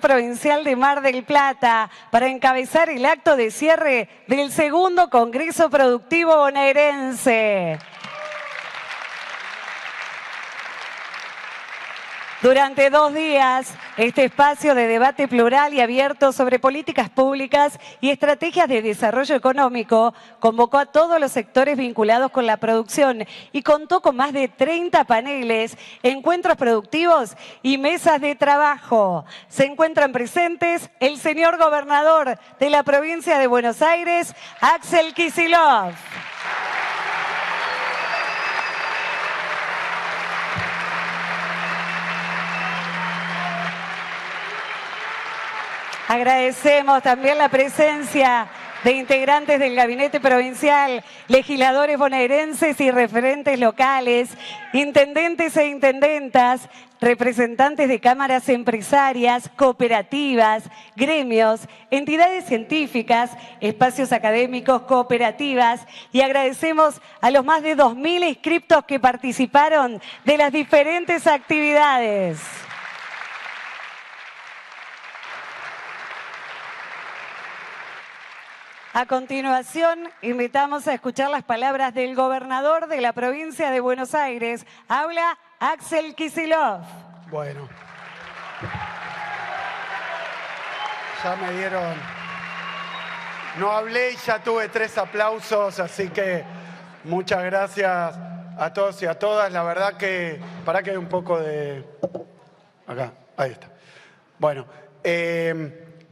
Provincial de Mar del Plata para encabezar el acto de cierre del segundo Congreso Productivo Bonaerense. Durante 2 días, este espacio de debate plural y abierto sobre políticas públicas y estrategias de desarrollo económico convocó a todos los sectores vinculados con la producción y contó con más de 30 paneles, encuentros productivos y mesas de trabajo. Se encuentran presentes el señor gobernador de la provincia de Buenos Aires, Axel Kicillof. Agradecemos también la presencia de integrantes del Gabinete Provincial, legisladores bonaerenses y referentes locales, intendentes e intendentas, representantes de cámaras empresarias, cooperativas, gremios, entidades científicas, espacios académicos, cooperativas, y agradecemos a los más de 2.000 inscriptos que participaron de las diferentes actividades. A continuación, invitamos a escuchar las palabras del gobernador de la provincia de Buenos Aires. Habla Axel Kicillof. Bueno. Ya me dieron... No hablé y ya tuve 3 aplausos, así que muchas gracias a todos y a todas. La verdad que... Para que hay un poco de... Acá, ahí está. Bueno,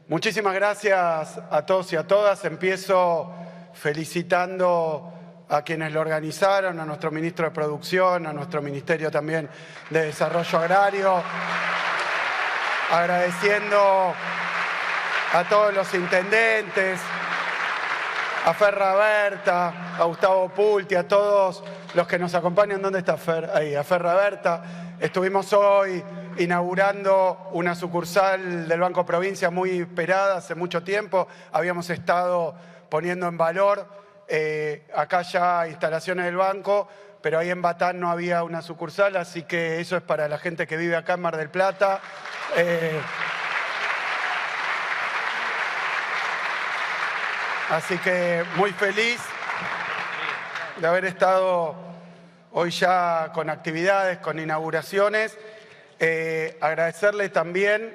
muchísimas gracias a todos y a todas. Empiezo felicitando a quienes lo organizaron, a nuestro ministro de Producción, a nuestro Ministerio también de Desarrollo Agrario, agradeciendo a todos los intendentes, a Ferra Berta, a Gustavo Pulti, a todos los que nos acompañan. ¿Dónde está Fer? Ahí, a Ferra Berta. Estuvimos hoy inaugurando una sucursal del Banco Provincia muy esperada hace mucho tiempo. Habíamos estado poniendo en valor acá ya instalaciones del banco, pero ahí en Batán no había una sucursal, así que eso es para la gente que vive acá en Mar del Plata. Así que muy feliz de haber estado hoy ya con actividades, con inauguraciones. Agradecerle también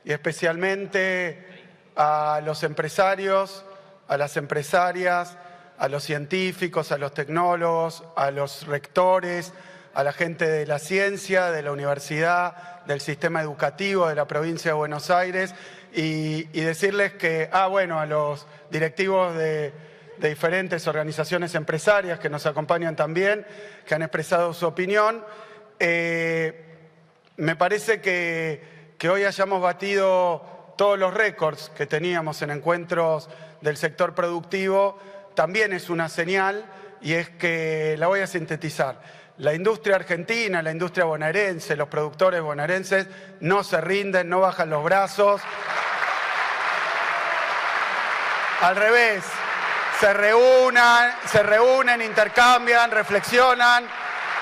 y especialmente a los empresarios, a las empresarias, a los científicos, a los tecnólogos, a los rectores, a la gente de la ciencia, de la universidad, del sistema educativo de la provincia de Buenos Aires y decirles que, bueno, a los directivos de diferentes organizaciones empresarias que nos acompañan también, que han expresado su opinión. Me parece que hoy hayamos batido todos los récords que teníamos en encuentros del sector productivo, también es una señal, y es que la voy a sintetizar. La industria argentina, la industria bonaerense, los productores bonaerenses no se rinden, no bajan los brazos. Al revés, se reúnen, intercambian, reflexionan,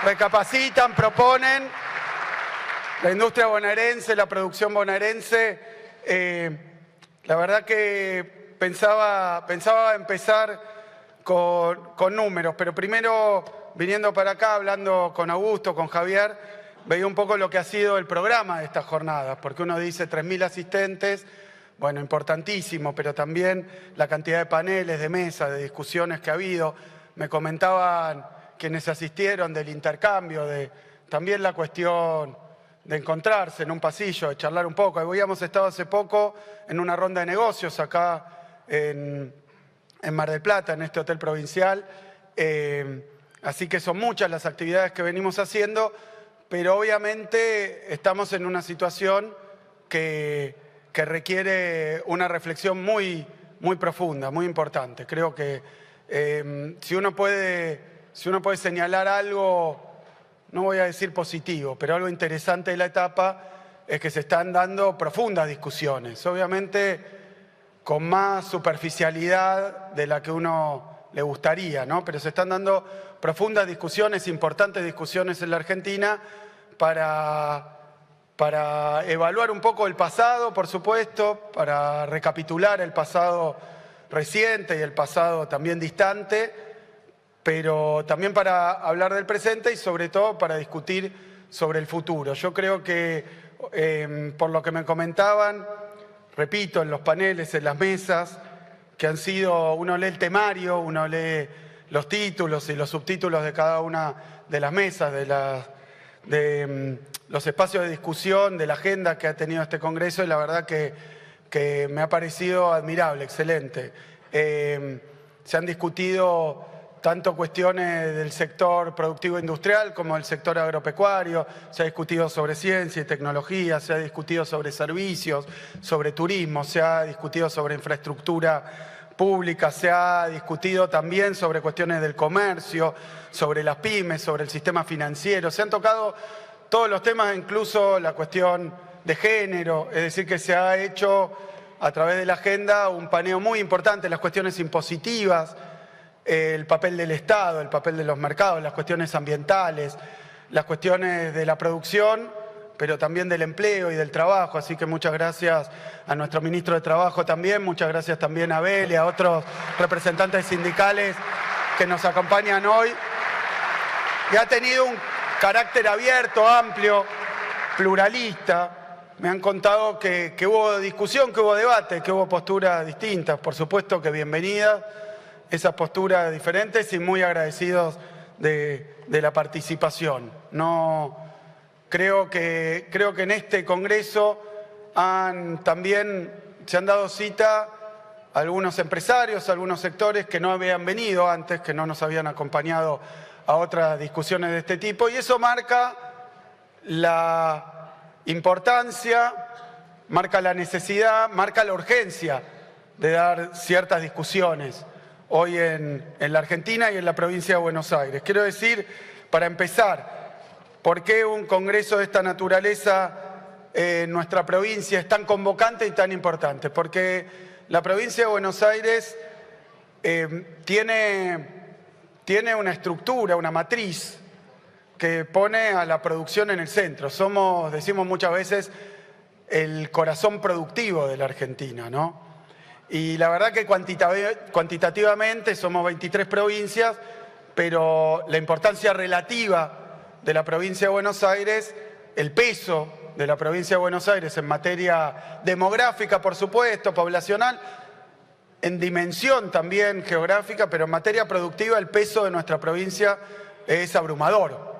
recapacitan, proponen. La industria bonaerense, la producción bonaerense, la verdad que pensaba empezar con números, pero primero, viniendo para acá, hablando con Augusto, con Javier, veía un poco lo que ha sido el programa de estas jornadas, porque uno dice 3.000 asistentes, bueno, importantísimo, pero también la cantidad de paneles, de mesas, de discusiones que ha habido. Me comentaban quienes asistieron del intercambio, de también la cuestión de encontrarse en un pasillo, de charlar un poco. Habíamos estado hace poco en una ronda de negocios acá en Mar del Plata, en este hotel provincial. Así que son muchas las actividades que venimos haciendo, pero obviamente estamos en una situación que requiere una reflexión muy profunda, muy importante. Creo que si uno puede señalar algo, no voy a decir positivo, pero algo interesante de la etapa es que se están dando profundas discusiones, obviamente con más superficialidad de la que uno le gustaría, ¿no? Pero se están dando profundas discusiones, importantes discusiones en la Argentina para para evaluar un poco el pasado, por supuesto, para recapitular el pasado reciente y el pasado también distante, pero también para hablar del presente y sobre todo para discutir sobre el futuro. Yo creo que, por lo que me comentaban, repito, en los paneles, en las mesas, que han sido, uno lee el temario, uno lee los títulos y los subtítulos de cada una de las mesas, de los espacios de discusión, de la agenda que ha tenido este Congreso, y la verdad que me ha parecido admirable, excelente. Se han discutido tanto cuestiones del sector productivo industrial como del sector agropecuario, se ha discutido sobre ciencia y tecnología, se ha discutido sobre servicios, sobre turismo, se ha discutido sobre infraestructura pública, se ha discutido también sobre cuestiones del comercio, sobre las pymes, sobre el sistema financiero, se han tocado todos los temas, incluso la cuestión de género, es decir, que se ha hecho a través de la agenda un paneo muy importante, las cuestiones impositivas, el papel del Estado, el papel de los mercados, las cuestiones ambientales, las cuestiones de la producción, pero también del empleo y del trabajo. Así que muchas gracias a nuestro ministro de Trabajo también, muchas gracias también a Abel y a otros representantes sindicales que nos acompañan hoy. Y ha tenido un carácter abierto, amplio, pluralista. Me han contado que hubo discusión, que hubo debate, que hubo posturas distintas. Por supuesto que bienvenidas esas posturas diferentes y muy agradecidos de la participación. Creo que en este Congreso también se han dado cita algunos empresarios, algunos sectores que no habían venido antes, que no nos habían acompañado a otras discusiones de este tipo, y eso marca la importancia, marca la necesidad, marca la urgencia de dar ciertas discusiones hoy en la Argentina y en la provincia de Buenos Aires. Quiero decir, para empezar, ¿por qué un congreso de esta naturaleza en nuestra provincia es tan convocante y tan importante? Porque la provincia de Buenos Aires tiene una estructura, una matriz que pone a la producción en el centro. Decimos muchas veces, el corazón productivo de la Argentina, ¿no? Y la verdad que cuantitativamente somos 23 provincias, pero la importancia relativa de la provincia de Buenos Aires, el peso de la provincia de Buenos Aires en materia demográfica, por supuesto, poblacional, en dimensión también geográfica, pero en materia productiva el peso de nuestra provincia es abrumador.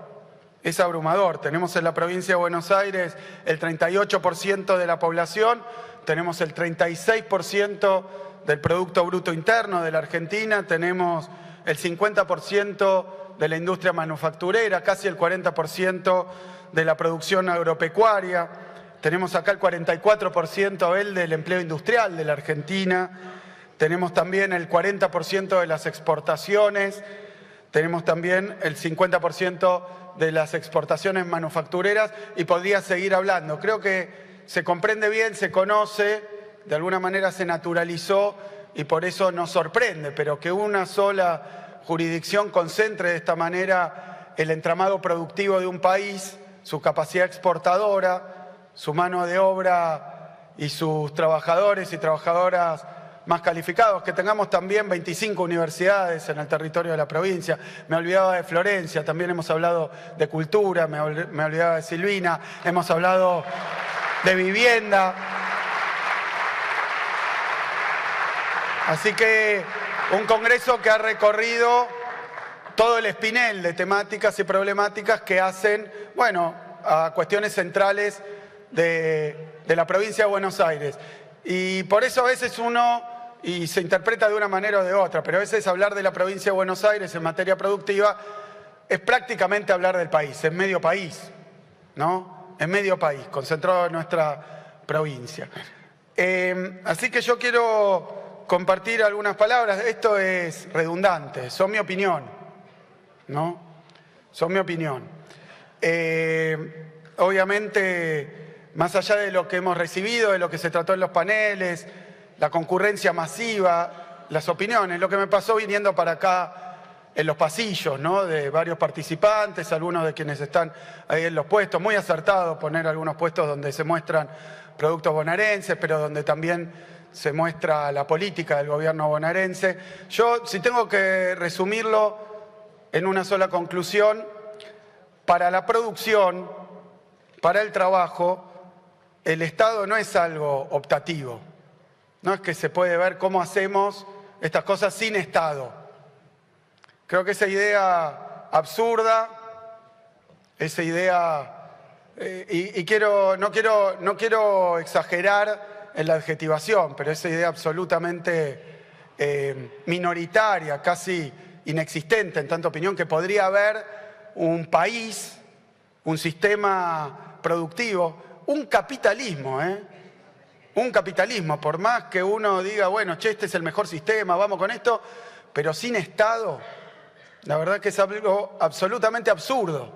Es abrumador. Tenemos en la provincia de Buenos Aires el 38% de la población, tenemos el 36% del Producto Bruto Interno de la Argentina, tenemos el 50% de la industria manufacturera, casi el 40% de la producción agropecuaria, tenemos acá el 44% del empleo industrial de la Argentina, tenemos también el 40% de las exportaciones, tenemos también el 50% de las exportaciones manufactureras y podría seguir hablando. Creo que se comprende bien, se conoce, de alguna manera se naturalizó y por eso nos sorprende, pero que una sola jurisdicción concentre de esta manera el entramado productivo de un país, su capacidad exportadora, su mano de obra y sus trabajadores y trabajadoras más calificados, que tengamos también 25 universidades en el territorio de la provincia. Me olvidaba de Florencia, también hemos hablado de cultura, me olvidaba de Silvina, hemos hablado de vivienda. Así que un congreso que ha recorrido todo el espinel de temáticas y problemáticas que hacen, a cuestiones centrales de la provincia de Buenos Aires. Y por eso a veces y se interpreta de una manera o de otra, pero a veces hablar de la provincia de Buenos Aires en materia productiva es prácticamente hablar del país, es medio país, ¿no? Es medio país, concentrado en nuestra provincia. Así que yo quiero compartir algunas palabras. Esto es redundante, son mi opinión, ¿no? Son mi opinión. Obviamente, más allá de lo que hemos recibido, de lo que se trató en los paneles, la concurrencia masiva, las opiniones, lo que me pasó viniendo para acá en los pasillos, ¿no?, de varios participantes, algunos de quienes están ahí en los puestos. Muy acertado poner algunos puestos donde se muestran productos bonaerenses, pero donde también se muestra la política del gobierno bonaerense. Yo, si tengo que resumirlo en una sola conclusión, para la producción, para el trabajo, el Estado no es algo optativo. No es que se puede ver cómo hacemos estas cosas sin Estado. Creo que esa idea absurda, esa idea, no quiero exagerar en la adjetivación, pero esa idea absolutamente minoritaria, casi inexistente en tanta opinión, que podría haber un país, un sistema productivo, un capitalismo, un capitalismo, por más que uno diga, bueno, che, este es el mejor sistema, vamos con esto, pero sin Estado. La verdad que es algo absolutamente absurdo,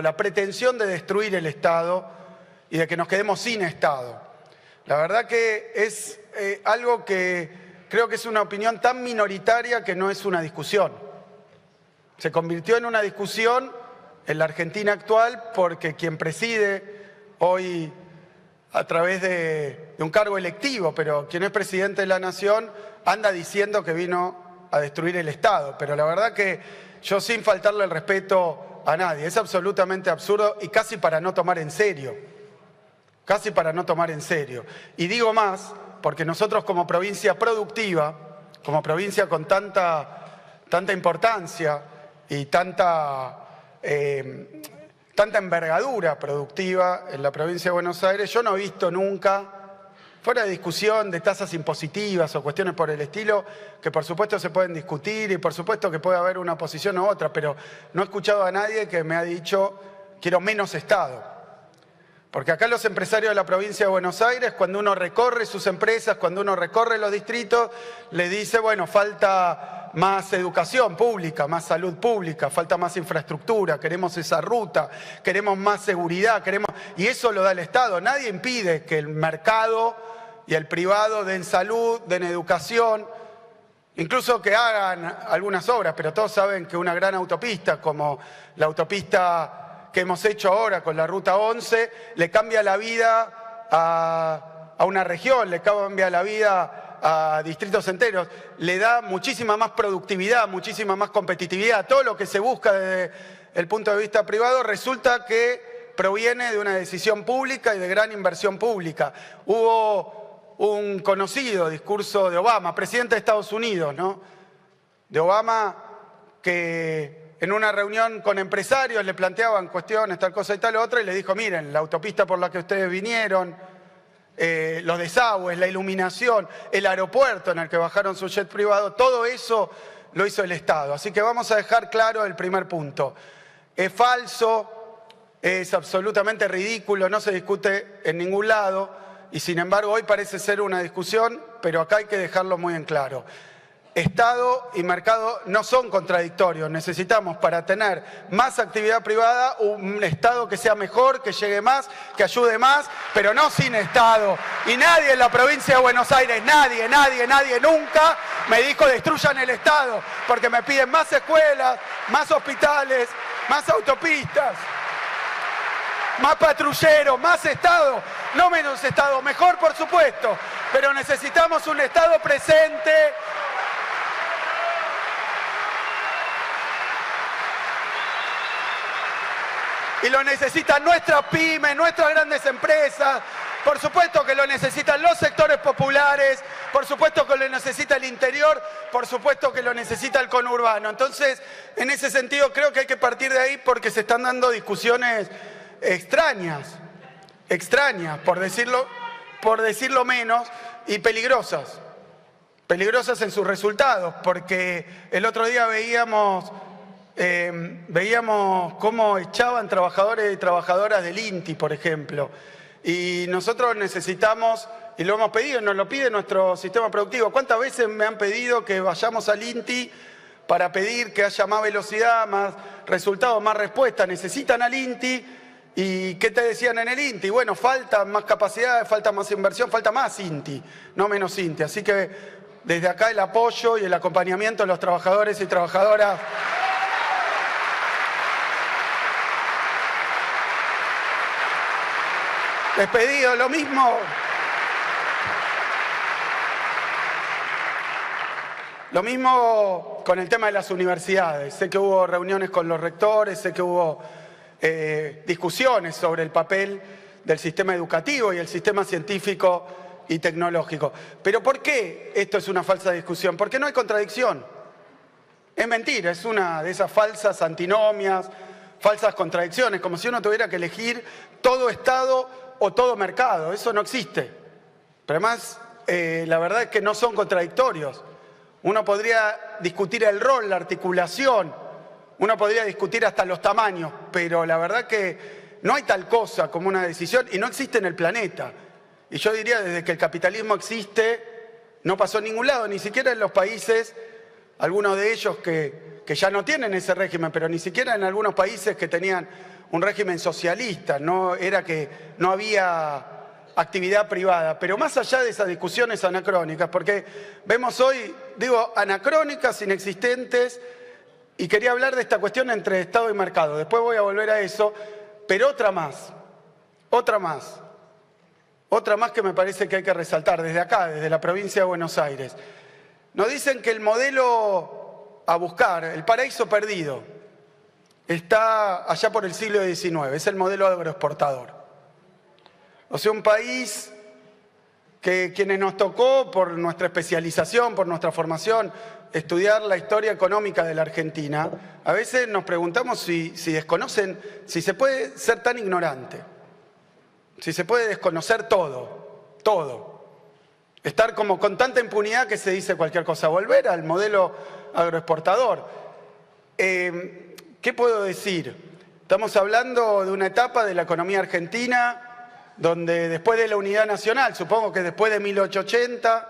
la pretensión de destruir el Estado y de que nos quedemos sin Estado. La verdad que es algo que creo que es una opinión tan minoritaria que no es una discusión. Se convirtió en una discusión en la Argentina actual porque quien preside hoy a través de un cargo electivo, pero quien es presidente de la Nación anda diciendo que vino a destruir el Estado, pero la verdad que yo, sin faltarle el respeto a nadie, es absolutamente absurdo y casi para no tomar en serio, Y digo más, porque nosotros como provincia productiva, como provincia con tanta importancia y tanta envergadura productiva en la provincia de Buenos Aires, yo no he visto nunca, fuera de discusión de tasas impositivas o cuestiones por el estilo, que por supuesto se pueden discutir y por supuesto que puede haber una posición u otra, pero no he escuchado a nadie que me ha dicho quiero menos Estado. Porque acá los empresarios de la provincia de Buenos Aires, cuando uno recorre sus empresas, cuando uno recorre los distritos, le dice, bueno, falta más educación pública, más salud pública, falta más infraestructura, queremos esa ruta, queremos más seguridad, y eso lo da el Estado. Nadie impide que el mercado y el privado den salud, den educación, incluso que hagan algunas obras, pero todos saben que una gran autopista como la autopista que hemos hecho ahora con la Ruta 11 le cambia la vida a una región, le cambia la vida a distritos enteros, le da muchísima más productividad, muchísima más competitividad. Todo lo que se busca desde el punto de vista privado resulta que proviene de una decisión pública y de gran inversión pública. Hubo un conocido discurso de Obama, presidente de Estados Unidos, ¿no?, de Obama, que en una reunión con empresarios le planteaban cuestiones, tal cosa y tal otra, y le dijo, miren, la autopista por la que ustedes vinieron, los desagües, la iluminación, el aeropuerto en el que bajaron su jet privado, todo eso lo hizo el Estado. Así que vamos a dejar claro el primer punto. Es falso, es absolutamente ridículo, no se discute en ningún lado, y sin embargo hoy parece ser una discusión, pero acá hay que dejarlo muy en claro. Estado y mercado no son contradictorios. Necesitamos, para tener más actividad privada, un Estado que sea mejor, que llegue más, que ayude más, pero no sin Estado. Y nadie en la provincia de Buenos Aires, nadie nunca me dijo destruyan el Estado, porque me piden más escuelas, más hospitales, más autopistas, más patrulleros, más Estado, no menos Estado, mejor por supuesto, pero necesitamos un Estado presente. Y lo necesitan nuestras pymes, nuestras grandes empresas, por supuesto que lo necesitan los sectores populares, por supuesto que lo necesita el interior, por supuesto que lo necesita el conurbano. Entonces, en ese sentido creo que hay que partir de ahí porque se están dando discusiones extrañas, por decirlo menos, y peligrosas en sus resultados, porque el otro día veíamos cómo echaban trabajadores y trabajadoras del INTI, por ejemplo. Y nosotros necesitamos, y lo hemos pedido, nos lo pide nuestro sistema productivo. ¿Cuántas veces me han pedido que vayamos al INTI para pedir que haya más velocidad, más resultados, más respuestas? Necesitan al INTI. ¿Y qué te decían en el INTI? Bueno, falta más capacidad, falta más inversión, falta más INTI, no menos INTI. Así que desde acá el apoyo y el acompañamiento de los trabajadores y trabajadoras. Despedido, lo mismo. Lo mismo con el tema de las universidades. Sé que hubo reuniones con los rectores, sé que hubo discusiones sobre el papel del sistema educativo y el sistema científico y tecnológico. Pero ¿por qué esto es una falsa discusión? Porque no hay contradicción. Es mentira, es una de esas falsas antinomias, falsas contradicciones, como si uno tuviera que elegir todo Estado o todo mercado. Eso no existe. Pero además, la verdad es que no son contradictorios. Uno podría discutir el rol, la articulación, uno podría discutir hasta los tamaños, pero la verdad que no hay tal cosa como una decisión y no existe en el planeta. Y yo diría, desde que el capitalismo existe, no pasó en ningún lado, ni siquiera en los países, algunos de ellos que ya no tienen ese régimen, pero ni siquiera en algunos países que tenían un régimen socialista, no era que no había actividad privada. Pero más allá de esas discusiones anacrónicas, porque vemos hoy, digo, anacrónicas, inexistentes, y quería hablar de esta cuestión entre Estado y mercado. Después voy a volver a eso, pero otra más que me parece que hay que resaltar desde acá, desde la provincia de Buenos Aires. Nos dicen que el modelo a buscar, el paraíso perdido, está allá por el siglo XIX, es el modelo agroexportador. O sea, un país que quienes nos tocó por nuestra especialización, por nuestra formación, estudiar la historia económica de la Argentina, a veces nos preguntamos si desconocen, si se puede ser tan ignorante, si se puede desconocer todo. Estar como con tanta impunidad que se dice cualquier cosa, volver al modelo agroexportador. ¿Qué puedo decir? Estamos hablando de una etapa de la economía argentina donde después de la unidad nacional, supongo que después de 1880,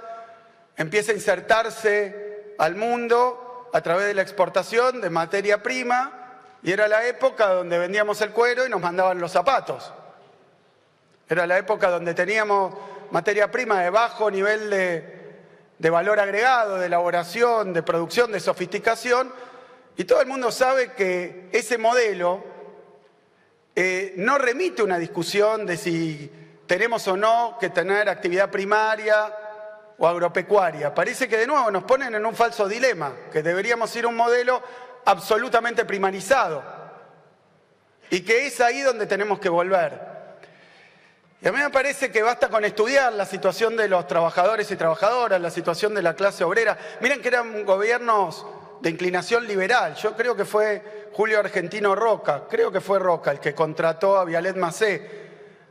empieza a insertarse al mundo a través de la exportación de materia prima, y era la época donde vendíamos el cuero y nos mandaban los zapatos. Era la época donde teníamos materia prima de bajo nivel de valor agregado, de elaboración, de producción, de sofisticación, y todo el mundo sabe que ese modelo no remite a una discusión de si tenemos o no que tener actividad primaria o agropecuaria. Parece que de nuevo nos ponen en un falso dilema, que deberíamos ir a un modelo absolutamente primarizado y que es ahí donde tenemos que volver. Y a mí me parece que basta con estudiar la situación de los trabajadores y trabajadoras, la situación de la clase obrera. Miren que eran gobiernos de inclinación liberal. Yo creo que fue Julio Argentino Roca, el que contrató a Vialet Macé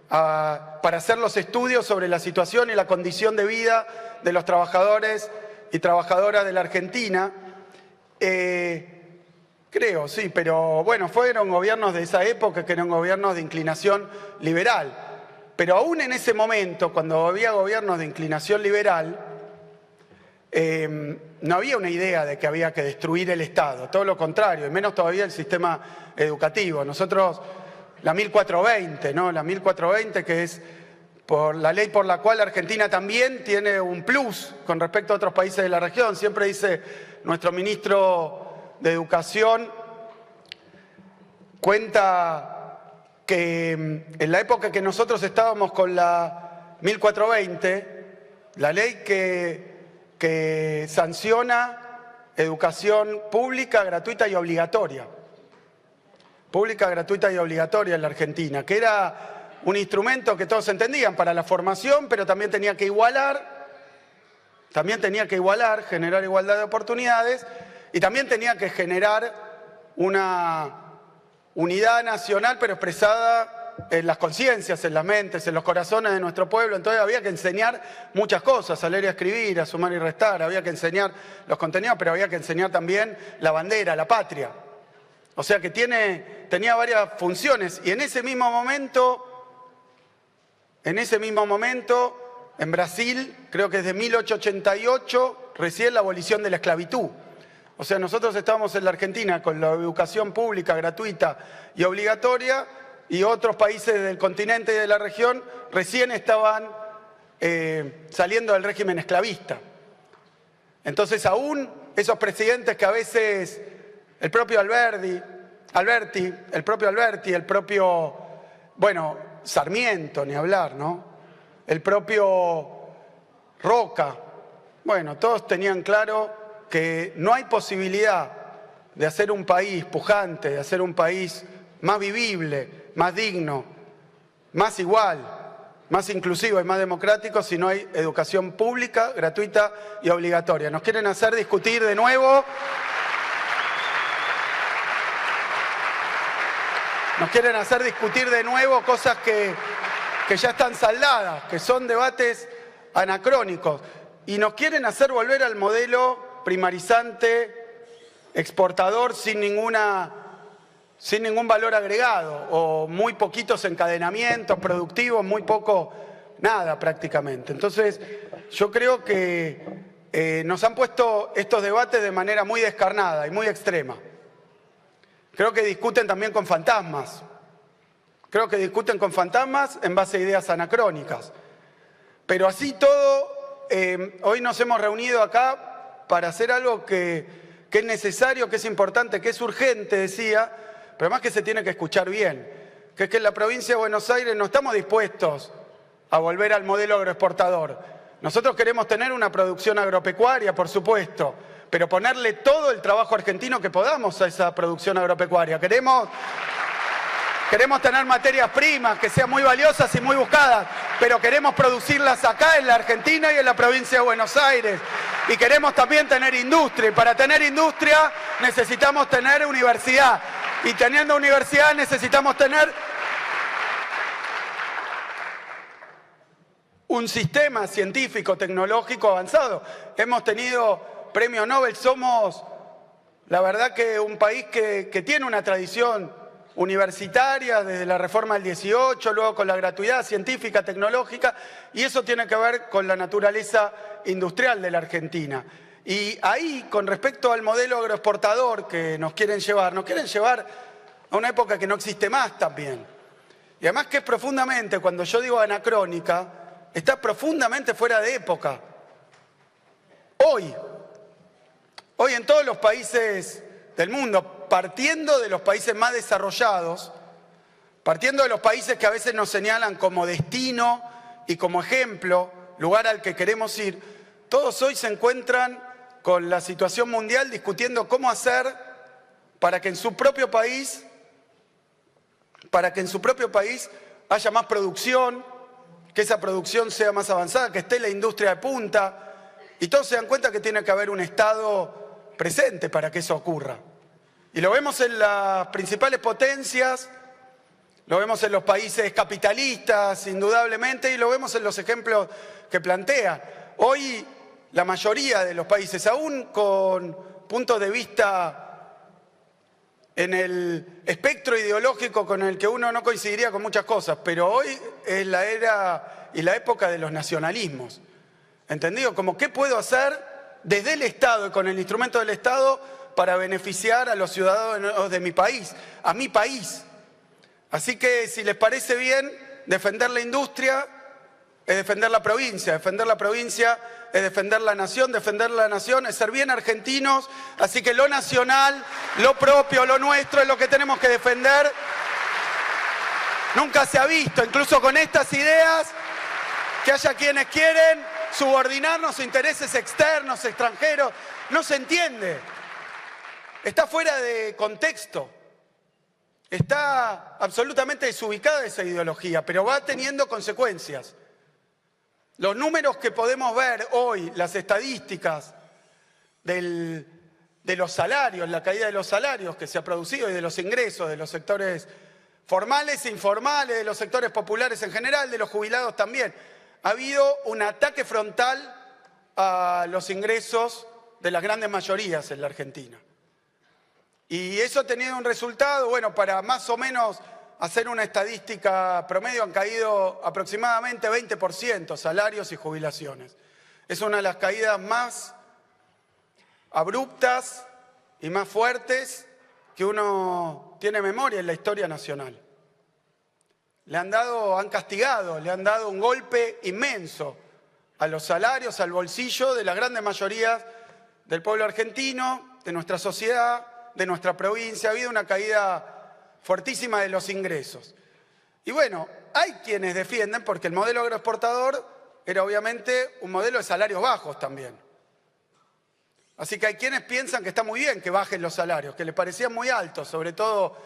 para hacer los estudios sobre la situación y la condición de vida de los trabajadores y trabajadoras de la Argentina. Creo, sí, pero bueno, fueron gobiernos de esa época que eran gobiernos de inclinación liberal. Pero aún en ese momento, cuando había gobiernos de inclinación liberal, no había una idea de que había que destruir el Estado, todo lo contrario, y menos todavía el sistema educativo. Nosotros, la 1420, ¿no? La 1420, que es por la ley por la cual Argentina también tiene un plus con respecto a otros países de la región. Siempre dice nuestro ministro de Educación, cuenta que en la época que nosotros estábamos con la 1420, la ley que sanciona educación pública, gratuita y obligatoria. Pública, gratuita y obligatoria en la Argentina, que era un instrumento que todos entendían para la formación, pero también tenía que igualar, generar igualdad de oportunidades, y también tenía que generar una unidad nacional, pero expresada en las conciencias, en las mentes, en los corazones de nuestro pueblo. Entonces había que enseñar muchas cosas, a leer y a escribir, a sumar y restar, había que enseñar los contenidos, pero había que enseñar también la bandera, la patria. O sea que tenía varias funciones, y en ese mismo momento, en Brasil, creo que es de 1888, recién la abolición de la esclavitud. O sea, nosotros estábamos en la Argentina con la educación pública, gratuita y obligatoria, y otros países del continente y de la región recién estaban saliendo del régimen esclavista. Entonces aún esos presidentes que a veces el propio Alberti, bueno, Sarmiento, ni hablar, ¿no? El propio Roca, bueno, todos tenían claro que no hay posibilidad de hacer un país pujante, de hacer un país más vivible, más digno, más igual, más inclusivo y más democrático si no hay educación pública, gratuita y obligatoria. Nos quieren hacer discutir de nuevo. Nos quieren hacer discutir de nuevo cosas que ya están saldadas, que son debates anacrónicos. Y nos quieren hacer volver al modelo primarizante, exportador, sin ningún valor agregado, o muy poquitos encadenamientos productivos, muy poco, nada prácticamente. Entonces, yo creo que nos han puesto estos debates de manera muy descarnada y muy extrema. Creo que discuten también con fantasmas. Creo que discuten con fantasmas en base a ideas anacrónicas. Pero así todo, hoy nos hemos reunido acá para hacer algo que es necesario, que es importante, que es urgente, decía, pero además que se tiene que escuchar bien, que es que en la provincia de Buenos Aires no estamos dispuestos a volver al modelo agroexportador. Nosotros queremos tener una producción agropecuaria, por supuesto, pero ponerle todo el trabajo argentino que podamos a esa producción agropecuaria. Queremos tener materias primas que sean muy valiosas y muy buscadas, pero queremos producirlas acá en la Argentina y en la provincia de Buenos Aires. Y queremos también tener industria. Y para tener industria necesitamos tener universidad. Y teniendo universidad necesitamos tener un sistema científico, tecnológico avanzado. Hemos tenido premio Nobel, somos la verdad que un país que tiene una tradición universitaria desde la reforma del 18, luego con la gratuidad científica, tecnológica, y eso tiene que ver con la naturaleza industrial de la Argentina. Y ahí, con respecto al modelo agroexportador que nos quieren llevar a una época que no existe más también. Y además que es profundamente, cuando yo digo anacrónica, está profundamente fuera de época. Hoy en todos los países del mundo, partiendo de los países más desarrollados, partiendo de los países que a veces nos señalan como destino y como ejemplo, lugar al que queremos ir, todos hoy se encuentran con la situación mundial discutiendo cómo hacer para que en su propio país haya más producción, que esa producción sea más avanzada, que esté la industria de punta, y todos se dan cuenta que tiene que haber un Estado presente para que eso ocurra. Y lo vemos en las principales potencias, lo vemos en los países capitalistas, indudablemente, y lo vemos en los ejemplos que plantea. Hoy la mayoría de los países, aún con puntos de vista en el espectro ideológico con el que uno no coincidiría con muchas cosas, pero hoy es la era y la época de los nacionalismos. ¿Entendido? Como qué puedo hacer desde el Estado y con el instrumento del Estado para beneficiar a los ciudadanos de mi país, a mi país. Así que si les parece bien, defender la industria es defender la provincia es defender la nación es ser bien argentinos, así que lo nacional, lo propio, lo nuestro es lo que tenemos que defender. Nunca se ha visto, incluso con estas ideas, que haya quienes quieren subordinarnos a intereses externos, extranjeros. No se entiende. Está fuera de contexto. Está absolutamente desubicada esa ideología, pero va teniendo consecuencias. Los números que podemos ver hoy, las estadísticas de los salarios, la caída de los salarios que se ha producido y de los ingresos de los sectores formales e informales, de los sectores populares en general, de los jubilados también. Ha habido un ataque frontal a los ingresos de las grandes mayorías en la Argentina. Y eso ha tenido un resultado, bueno, para más o menos hacer una estadística promedio han caído aproximadamente 20% salarios y jubilaciones. Es una de las caídas más abruptas y más fuertes que uno tiene memoria en la historia nacional. Han castigado, le han dado un golpe inmenso a los salarios, al bolsillo de las grandes mayorías del pueblo argentino, de nuestra sociedad, de nuestra provincia. Ha habido una caída fuertísima de los ingresos. Y bueno, hay quienes defienden, porque el modelo agroexportador era obviamente un modelo de salarios bajos también. Así que hay quienes piensan que está muy bien que bajen los salarios, que les parecían muy altos, sobre todo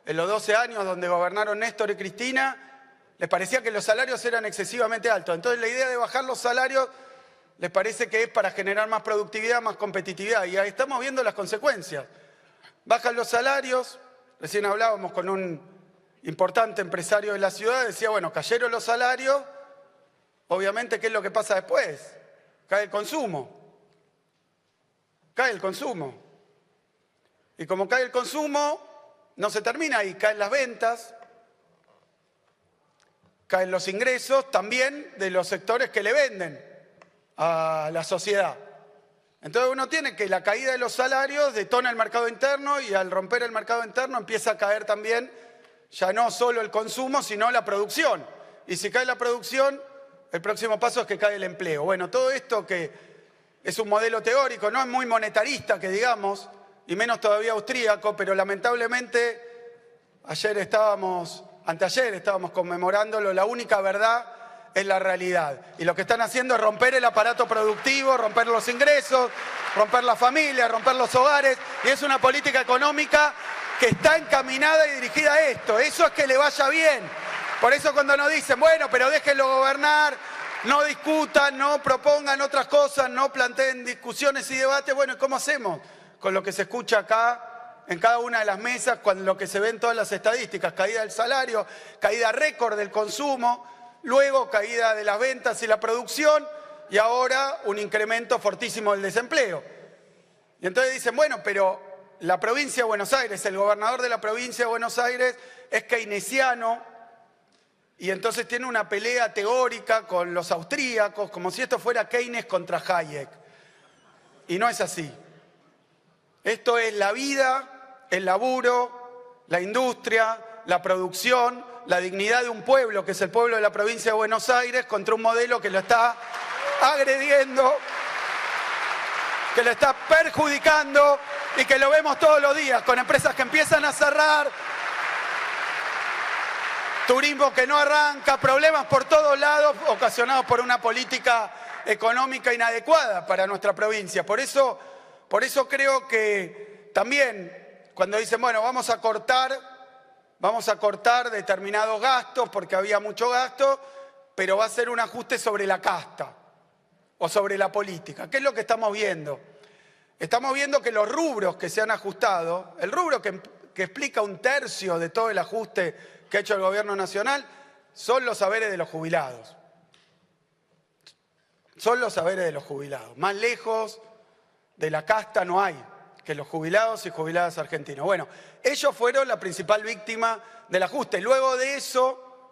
en los 12 años donde gobernaron Néstor y Cristina, les parecía que los salarios eran excesivamente altos. Entonces la idea de bajar los salarios les parece que es para generar más productividad, más competitividad. Y ahí estamos viendo las consecuencias. Bajan los salarios, recién hablábamos con un importante empresario de la ciudad, decía, bueno, cayeron los salarios, obviamente, ¿qué es lo que pasa después? Cae el consumo. Cae el consumo. Y como cae el consumo, no se termina ahí, caen las ventas, caen los ingresos también de los sectores que le venden a la sociedad. Entonces uno tiene que la caída de los salarios detona el mercado interno y al romper el mercado interno empieza a caer también ya no solo el consumo, sino la producción. Y si cae la producción, el próximo paso es que cae el empleo. Bueno, todo esto que es un modelo teórico, no es muy monetarista, que digamos, y menos todavía austríaco, pero lamentablemente anteayer estábamos conmemorándolo, la única verdad es la realidad. Y lo que están haciendo es romper el aparato productivo, romper los ingresos, romper las familias, romper los hogares, y es una política económica que está encaminada y dirigida a esto. Eso es que le vaya bien. Por eso cuando nos dicen, bueno, pero déjenlo gobernar, no discutan, no propongan otras cosas, no planteen discusiones y debates, bueno, ¿cómo hacemos con lo que se escucha acá en cada una de las mesas, con lo que se ven todas las estadísticas? Caída del salario, caída récord del consumo, luego caída de las ventas y la producción, y ahora un incremento fortísimo del desempleo. Y entonces dicen, bueno, pero la provincia de Buenos Aires, el gobernador de la provincia de Buenos Aires es keynesiano y entonces tiene una pelea teórica con los austríacos, como si esto fuera Keynes contra Hayek. Y no es así. Esto es la vida, el laburo, la industria, la producción, la dignidad de un pueblo, que es el pueblo de la provincia de Buenos Aires, contra un modelo que lo está agrediendo, que lo está perjudicando y que lo vemos todos los días, con empresas que empiezan a cerrar, turismo que no arranca, problemas por todos lados ocasionados por una política económica inadecuada para nuestra provincia. Por eso creo que también cuando dicen, bueno, vamos a cortar determinados gastos porque había mucho gasto, pero va a ser un ajuste sobre la casta o sobre la política. ¿Qué es lo que estamos viendo? Estamos viendo que los rubros que se han ajustado, el rubro que explica un tercio de todo el ajuste que ha hecho el gobierno nacional, son los haberes de los jubilados. Son los haberes de los jubilados. Más lejos de la casta no hay que los jubilados y jubiladas argentinos. Bueno, ellos fueron la principal víctima del ajuste. Luego de eso,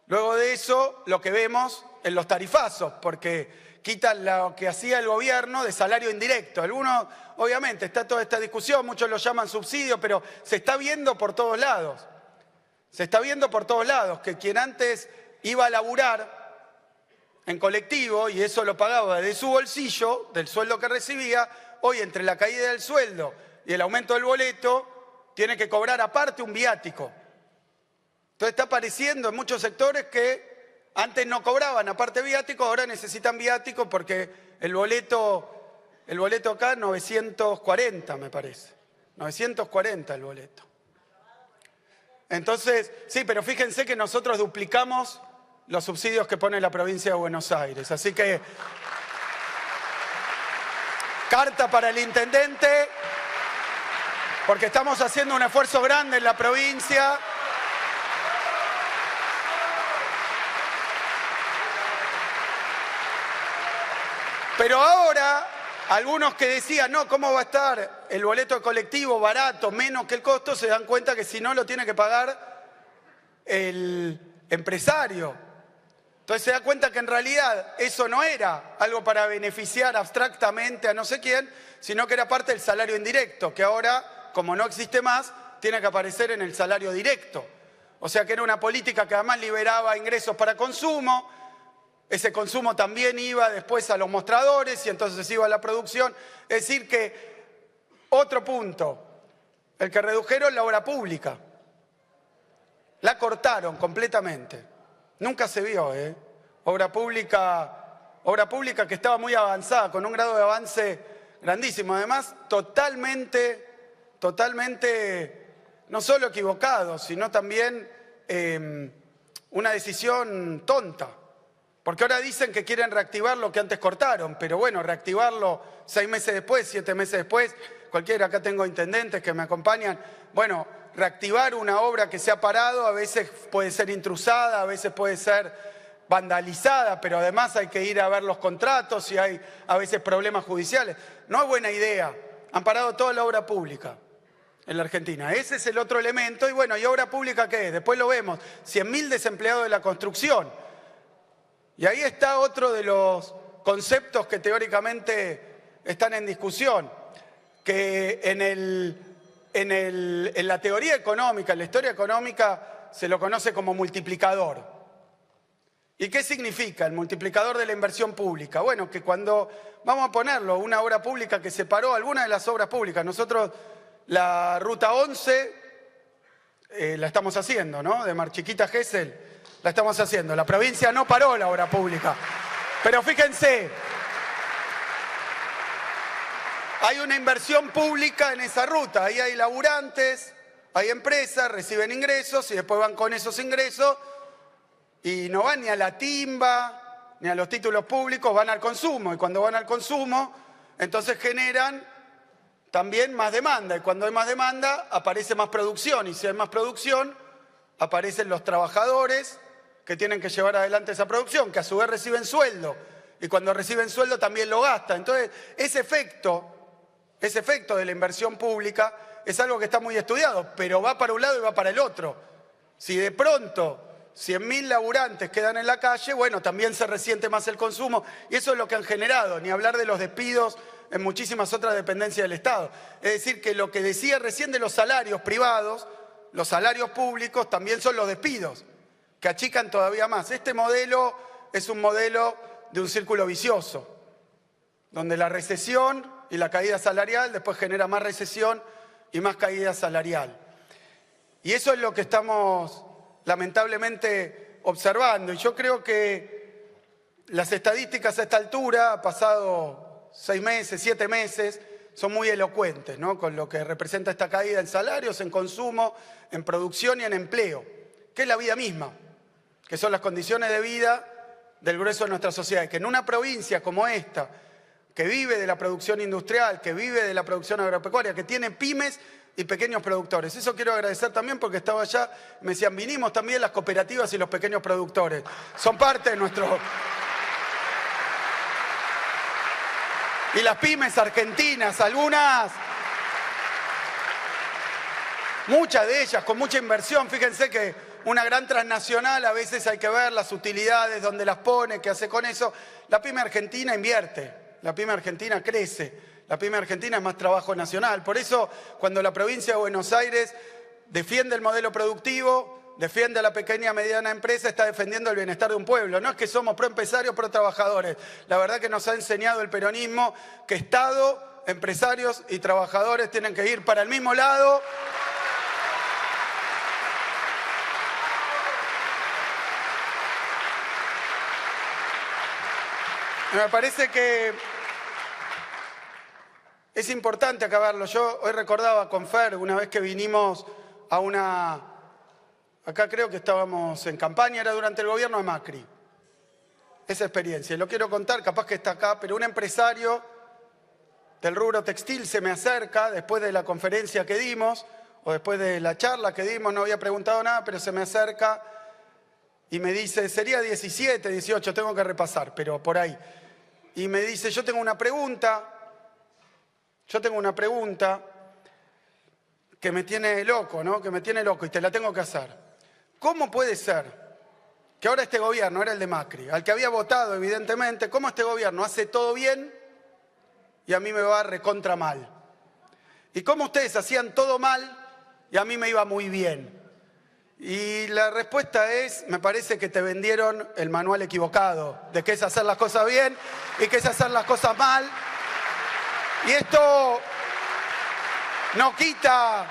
lo que vemos en los tarifazos, porque quitan lo que hacía el gobierno de salario indirecto. Algunos, obviamente, está toda esta discusión, muchos lo llaman subsidio, pero se está viendo por todos lados. Se está viendo por todos lados que quien antes iba a laburar en colectivo y eso lo pagaba de su bolsillo, del sueldo que recibía, hoy entre la caída del sueldo y el aumento del boleto, tiene que cobrar aparte un viático. Entonces está apareciendo en muchos sectores que antes no cobraban aparte viático, ahora necesitan viático porque el boleto acá 940 me parece. 940 el boleto. Entonces, sí, pero fíjense que nosotros duplicamos los subsidios que pone la provincia de Buenos Aires. Así que, carta para el intendente, porque estamos haciendo un esfuerzo grande en la provincia. Pero ahora, algunos que decían, no, ¿cómo va a estar el boleto de colectivo barato, menos que el costo? Se dan cuenta que si no lo tiene que pagar el empresario. Entonces se da cuenta que en realidad eso no era algo para beneficiar abstractamente a no sé quién, sino que era parte del salario indirecto, que ahora, como no existe más, tiene que aparecer en el salario directo. O sea que era una política que además liberaba ingresos para consumo, Ese consumo también iba después a los mostradores y entonces iba a la producción. Es decir que, otro punto, el que redujeron la obra pública. La cortaron completamente. Nunca se vio, obra pública que estaba muy avanzada, con un grado de avance grandísimo. Además, totalmente, no solo equivocado, sino también una decisión tonta. Porque ahora dicen que quieren reactivar lo que antes cortaron, pero bueno, reactivarlo 6 meses después, 7 meses después, cualquiera, acá tengo intendentes que me acompañan, bueno, reactivar una obra que se ha parado a veces puede ser intrusada, a veces puede ser vandalizada, pero además hay que ir a ver los contratos y hay a veces problemas judiciales. No es buena idea, han parado toda la obra pública en la Argentina. Ese es el otro elemento y bueno, ¿y obra pública qué es? Después lo vemos, 100.000 desempleados de la construcción. Y ahí está otro de los conceptos que teóricamente están en discusión, que en la teoría económica, en la historia económica, se lo conoce como multiplicador. ¿Y qué significa el multiplicador de la inversión pública? Bueno, que cuando, vamos a ponerlo, una obra pública que se paró, alguna de las obras públicas, nosotros la Ruta 11 la estamos haciendo, ¿no? De Marchiquita a Gesell, la estamos haciendo. La provincia no paró la obra pública. Pero fíjense, hay una inversión pública en esa ruta. Ahí hay laburantes, hay empresas, reciben ingresos y después van con esos ingresos y no van ni a la timba, ni a los títulos públicos, van al consumo. Y cuando van al consumo, entonces generan también más demanda. Y cuando hay más demanda, aparece más producción. Y si hay más producción, aparecen los trabajadores que tienen que llevar adelante esa producción, que a su vez reciben sueldo. Y cuando reciben sueldo también lo gastan. Entonces, ese efecto de la inversión pública es algo que está muy estudiado, pero va para un lado y va para el otro. Si de pronto 100.000 laburantes quedan en la calle, bueno, también se resiente más el consumo. Y eso es lo que han generado, ni hablar de los despidos en muchísimas otras dependencias del Estado. Es decir, que lo que decía recién de los salarios privados, los salarios públicos también son los despidos, que achican todavía más. Este modelo es un modelo de un círculo vicioso, donde la recesión y la caída salarial después genera más recesión y más caída salarial. Y eso es lo que estamos lamentablemente observando. Y yo creo que las estadísticas a esta altura, ha pasado 6 meses, 7 meses, son muy elocuentes, ¿no? Con lo que representa esta caída en salarios, en consumo, en producción y en empleo, que es la vida misma, que son las condiciones de vida del grueso de nuestra sociedad. Y que en una provincia como esta, que vive de la producción industrial, que vive de la producción agropecuaria, que tiene pymes y pequeños productores. Eso quiero agradecer también porque estaba allá, me decían, vinimos también las cooperativas y los pequeños productores. Son parte de nuestro... Y las pymes argentinas, algunas, muchas de ellas con mucha inversión. Fíjense que una gran transnacional a veces hay que ver las utilidades, dónde las pone, qué hace con eso. La pyme argentina invierte, la pyme argentina crece, la pyme argentina es más trabajo nacional. Por eso cuando la provincia de Buenos Aires defiende el modelo productivo, defiende a la pequeña y mediana empresa, está defendiendo el bienestar de un pueblo. No es que somos pro empresarios, pro trabajadores. La verdad que nos ha enseñado el peronismo que Estado, empresarios y trabajadores tienen que ir para el mismo lado. Me parece que es importante acabarlo. Yo hoy recordaba con Fer, una vez que vinimos a una... Acá creo que estábamos en campaña, era durante el gobierno de Macri. Esa experiencia, y lo quiero contar, capaz que está acá, pero un empresario del rubro textil se me acerca después de la conferencia que dimos, o después de la charla que dimos, no había preguntado nada, pero se me acerca y me dice, sería 17, 18, tengo que repasar, pero por ahí. Y me dice, yo tengo una pregunta que me tiene loco, ¿no? Que me tiene loco y te la tengo que hacer. ¿Cómo puede ser que ahora este gobierno, era el de Macri, al que había votado evidentemente, cómo este gobierno hace todo bien y a mí me va recontra mal? ¿Y cómo ustedes hacían todo mal y a mí me iba muy bien? Y la respuesta es, me parece que te vendieron el manual equivocado, de qué es hacer las cosas bien y qué es hacer las cosas mal. Y esto no quita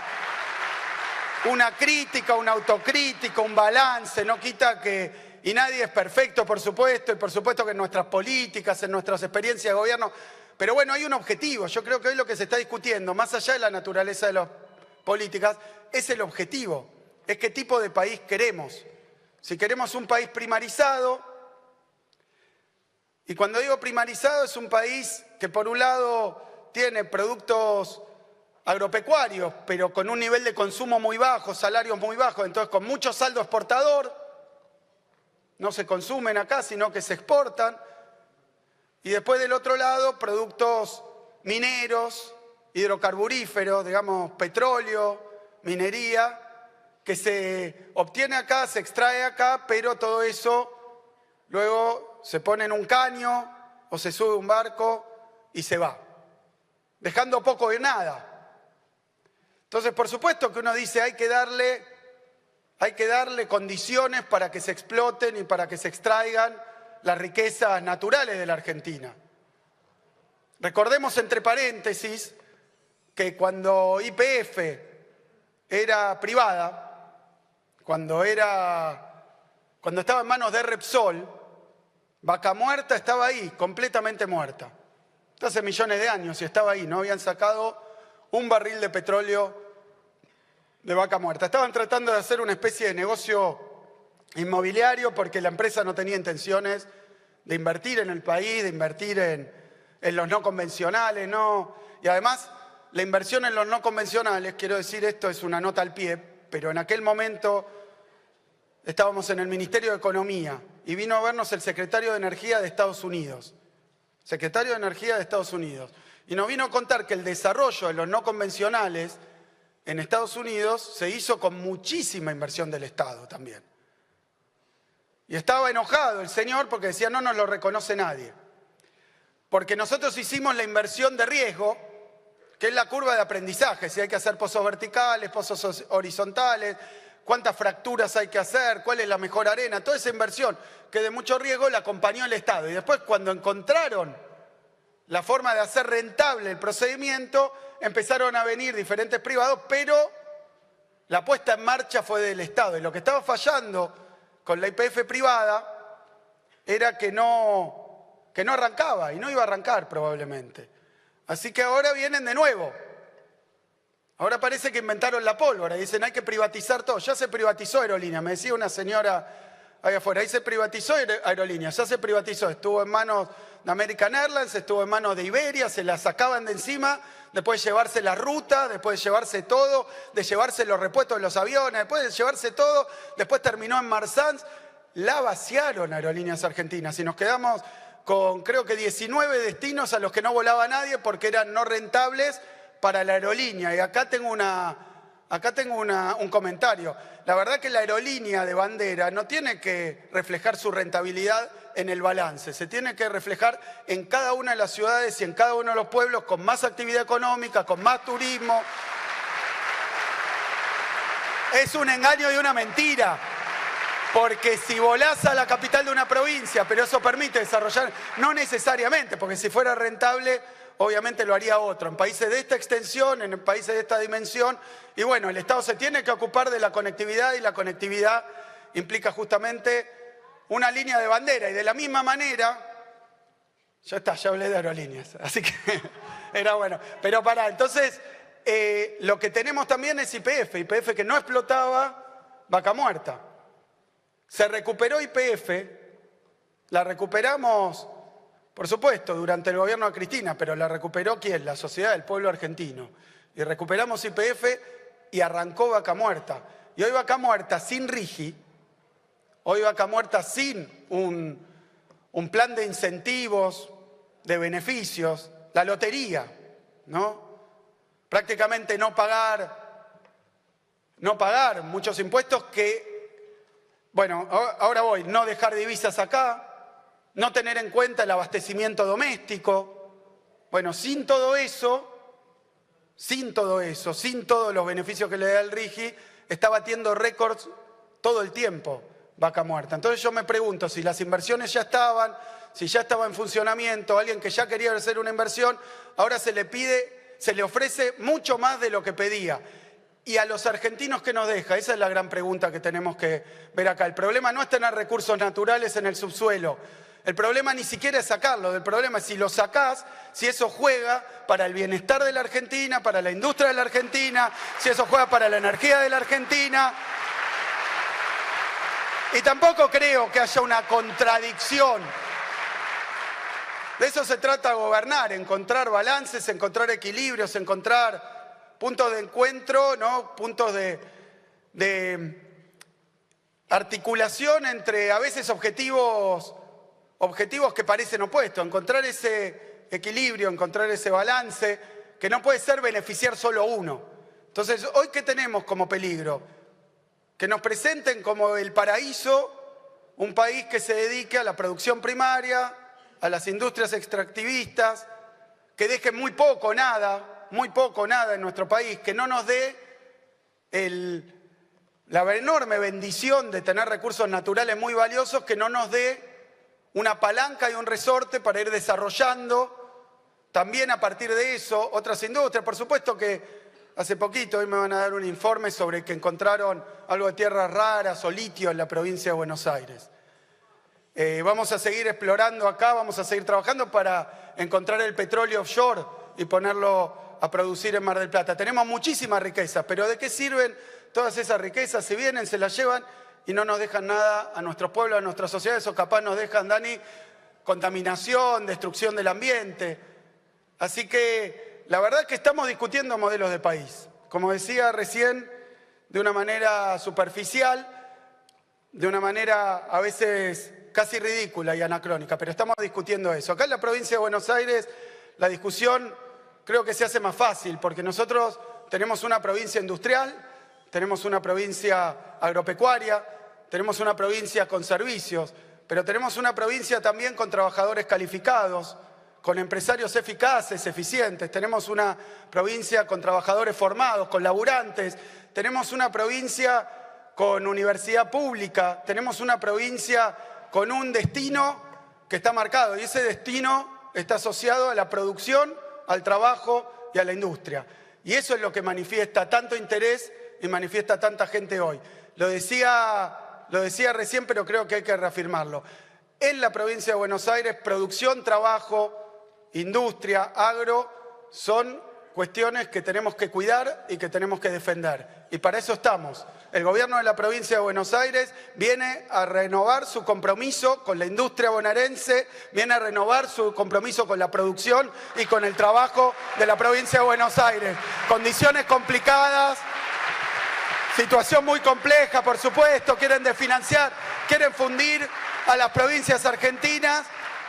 una crítica, una autocrítica, un balance, no quita que... Y nadie es perfecto, por supuesto, y por supuesto que en nuestras políticas, en nuestras experiencias de gobierno... Pero bueno, hay un objetivo. Yo creo que hoy lo que se está discutiendo, más allá de la naturaleza de las políticas, es el objetivo. Es qué tipo de país queremos. Si queremos un país primarizado, y cuando digo primarizado es un país que por un lado tiene productos agropecuarios, pero con un nivel de consumo muy bajo, salarios muy bajos, entonces con mucho saldo exportador, no se consumen acá, sino que se exportan. Y después del otro lado, productos mineros, hidrocarburíferos, digamos, petróleo, minería, que se obtiene acá, se extrae acá, pero todo eso luego se pone en un caño o se sube a un barco y se va, dejando poco de nada. Entonces, por supuesto que uno dice hay que darle condiciones para que se exploten y para que se extraigan las riquezas naturales de la Argentina. Recordemos entre paréntesis que cuando YPF era privada, cuando estaba en manos de Repsol, Vaca Muerta estaba ahí, completamente muerta. Hace millones de años y estaba ahí, no habían sacado un barril de petróleo de Vaca Muerta. Estaban tratando de hacer una especie de negocio inmobiliario porque la empresa no tenía intenciones de invertir en el país, de invertir en los no convencionales, ¿no? Y además, la inversión en los no convencionales, quiero decir, esto es una nota al pie, pero en aquel momento estábamos en el Ministerio de Economía y vino a vernos el secretario de Energía de Estados Unidos. Secretario de Energía de Estados Unidos. Y nos vino a contar que el desarrollo de los no convencionales en Estados Unidos se hizo con muchísima inversión del Estado también. Y estaba enojado el señor porque decía, no nos lo reconoce nadie. Porque nosotros hicimos la inversión de riesgo, que es la curva de aprendizaje, si hay que hacer pozos verticales, pozos horizontales, cuántas fracturas hay que hacer, cuál es la mejor arena, toda esa inversión que de mucho riesgo la acompañó el Estado. Y después cuando encontraron la forma de hacer rentable el procedimiento, empezaron a venir diferentes privados, pero la puesta en marcha fue del Estado. Y lo que estaba fallando con la YPF privada era que no arrancaba y no iba a arrancar probablemente. Así que ahora vienen de nuevo. Ahora parece que inventaron la pólvora y dicen hay que privatizar todo. Ya se privatizó Aerolíneas, me decía una señora ahí afuera, ahí se privatizó Aerolíneas, ya se privatizó, estuvo en manos de American Airlines, estuvo en manos de Iberia, se la sacaban de encima, después de llevarse la ruta, después de llevarse todo, de llevarse los repuestos de los aviones, después de llevarse todo, después terminó en Marsans, la vaciaron Aerolíneas Argentinas y nos quedamos con creo que 19 destinos a los que no volaba nadie porque eran no rentables para la aerolínea. Y acá tengo un comentario. La verdad que la aerolínea de bandera no tiene que reflejar su rentabilidad en el balance, se tiene que reflejar en cada una de las ciudades y en cada uno de los pueblos con más actividad económica, con más turismo. Es un engaño y una mentira. Porque si volás a la capital de una provincia, pero eso permite desarrollar, no necesariamente, porque si fuera rentable, obviamente lo haría otro. En países de esta extensión, en países de esta dimensión, y bueno, el Estado se tiene que ocupar de la conectividad y la conectividad implica justamente una línea de bandera. Y de la misma manera, ya está, ya hablé de aerolíneas, así que era bueno. Pero pará, entonces, lo que tenemos también es YPF que no explotaba Vaca Muerta. Se recuperó YPF, la recuperamos, por supuesto, durante el gobierno de Cristina, pero la recuperó ¿quién? La Sociedad del Pueblo Argentino. Y recuperamos YPF y arrancó Vaca Muerta. Y hoy Vaca Muerta sin RIGI, hoy Vaca Muerta sin un plan de incentivos, de beneficios, la lotería, ¿no? Prácticamente no pagar muchos impuestos que... Bueno, ahora voy, no dejar divisas acá, no tener en cuenta el abastecimiento doméstico. Bueno, sin todo eso, sin todos los beneficios que le da el RIGI, está batiendo récords todo el tiempo vaca muerta. Entonces yo me pregunto si las inversiones ya estaban, si ya estaba en funcionamiento, alguien que ya quería hacer una inversión, ahora se le ofrece mucho más de lo que pedía. ¿Y a los argentinos qué nos deja? Esa es la gran pregunta que tenemos que ver acá. El problema no es tener recursos naturales en el subsuelo. El problema ni siquiera es sacarlo. El problema es si lo sacás, si eso juega para el bienestar de la Argentina, para la industria de la Argentina, si eso juega para la energía de la Argentina. Y tampoco creo que haya una contradicción. De eso se trata gobernar, encontrar balances, encontrar equilibrios, encontrar puntos de encuentro, ¿no? Puntos de articulación entre a veces objetivos que parecen opuestos. Encontrar ese equilibrio, encontrar ese balance, que no puede ser beneficiar solo uno. Entonces, ¿hoy qué tenemos como peligro? Que nos presenten como el paraíso, un país que se dedique a la producción primaria, a las industrias extractivistas, que deje muy poco, nada en nuestro país, que no nos dé la enorme bendición de tener recursos naturales muy valiosos, que no nos dé una palanca y un resorte para ir desarrollando también a partir de eso otras industrias. Por supuesto que hace poquito, hoy me van a dar un informe sobre que encontraron algo de tierras raras o litio en la provincia de Buenos Aires. Vamos a seguir explorando acá, vamos a seguir trabajando para encontrar el petróleo offshore y ponerlo a producir en Mar del Plata. Tenemos muchísimas riquezas, pero ¿de qué sirven todas esas riquezas? Se vienen, se las llevan y no nos dejan nada a nuestros pueblos, a nuestras sociedades, o capaz nos dejan, Dani, contaminación, destrucción del ambiente. Así que la verdad es que estamos discutiendo modelos de país. Como decía recién, de una manera superficial, de una manera a veces casi ridícula y anacrónica, pero estamos discutiendo eso. Acá en la provincia de Buenos Aires la discusión creo que se hace más fácil, porque nosotros tenemos una provincia industrial, tenemos una provincia agropecuaria, tenemos una provincia con servicios, pero tenemos una provincia también con trabajadores calificados, con empresarios eficaces, eficientes, tenemos una provincia con trabajadores formados, con laburantes, tenemos una provincia con universidad pública, tenemos una provincia con un destino que está marcado, y ese destino está asociado a la producción, al trabajo y a la industria. Y eso es lo que manifiesta tanto interés y manifiesta tanta gente hoy. Lo decía recién, pero creo que hay que reafirmarlo. En la provincia de Buenos Aires, producción, trabajo, industria, agro, son cuestiones que tenemos que cuidar y que tenemos que defender. Y para eso estamos. El gobierno de la provincia de Buenos Aires viene a renovar su compromiso con la industria bonaerense, viene a renovar su compromiso con la producción y con el trabajo de la provincia de Buenos Aires. Condiciones complicadas, situación muy compleja, por supuesto, quieren desfinanciar, quieren fundir a las provincias argentinas.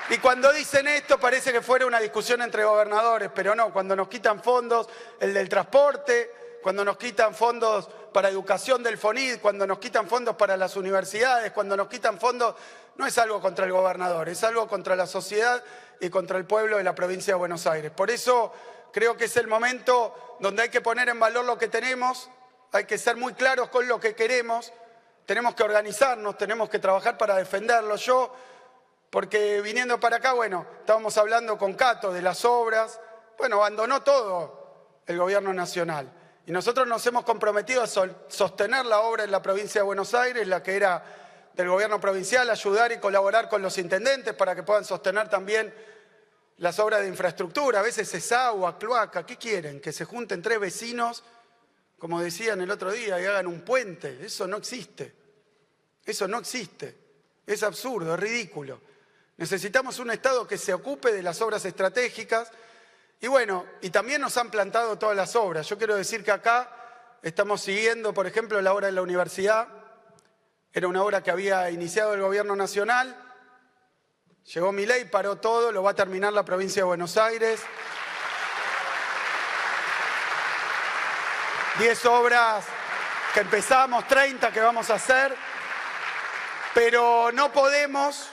Y cuando dicen esto parece que fuera una discusión entre gobernadores, pero no, cuando nos quitan fondos, el del transporte, cuando nos quitan fondos para educación del FONID, cuando nos quitan fondos para las universidades, cuando nos quitan fondos, no es algo contra el gobernador, es algo contra la sociedad y contra el pueblo de la provincia de Buenos Aires. Por eso creo que es el momento donde hay que poner en valor lo que tenemos, hay que ser muy claros con lo que queremos, tenemos que organizarnos, tenemos que trabajar para defenderlo. Porque viniendo para acá, bueno, estábamos hablando con Cato de las obras, bueno, abandonó todo el gobierno nacional. Y nosotros nos hemos comprometido a sostener la obra en la provincia de Buenos Aires, la que era del gobierno provincial, ayudar y colaborar con los intendentes para que puedan sostener también las obras de infraestructura. A veces es agua, cloaca, ¿qué quieren? Que se junten 3 vecinos, como decían el otro día, y hagan un puente. Eso no existe. Eso no existe. Es absurdo, es ridículo. Necesitamos un Estado que se ocupe de las obras estratégicas. Y bueno, y también nos han plantado todas las obras. Yo quiero decir que acá estamos siguiendo, por ejemplo, la obra de la universidad. Era una obra que había iniciado el gobierno nacional. Llegó Milei, paró todo, lo va a terminar la provincia de Buenos Aires. 10 obras que empezamos, 30 que vamos a hacer. Pero no podemos,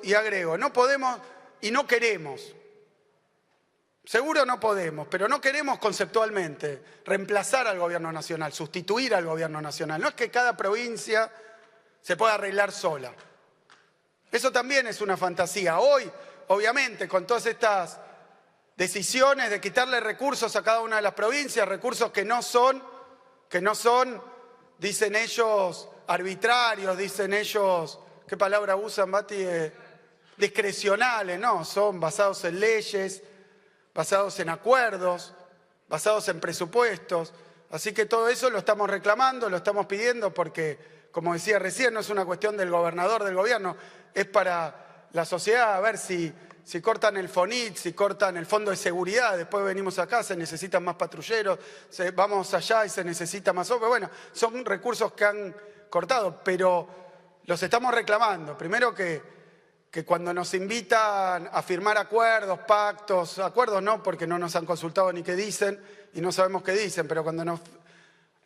y agrego, no podemos y no queremos Seguro no podemos, pero no queremos conceptualmente reemplazar al gobierno nacional, sustituir al gobierno nacional. No es que cada provincia se pueda arreglar sola. Eso también es una fantasía. Hoy, obviamente, con todas estas decisiones de quitarle recursos a cada una de las provincias, recursos que no son, dicen ellos, arbitrarios, dicen ellos, ¿qué palabra usan, Mati? Discrecionales, no, son basados en leyes, basados en acuerdos, basados en presupuestos. Así que todo eso lo estamos reclamando, lo estamos pidiendo porque, como decía recién, no es una cuestión del gobernador, del gobierno, es para la sociedad. A ver si cortan el FONIT, si cortan el Fondo de Seguridad, después venimos acá, se necesitan más patrulleros, vamos allá y se necesita más obra. Bueno, son recursos que han cortado, pero los estamos reclamando. Primero que cuando nos invitan a firmar acuerdos, pactos, acuerdos no, porque no nos han consultado ni qué dicen y no sabemos qué dicen, pero cuando nos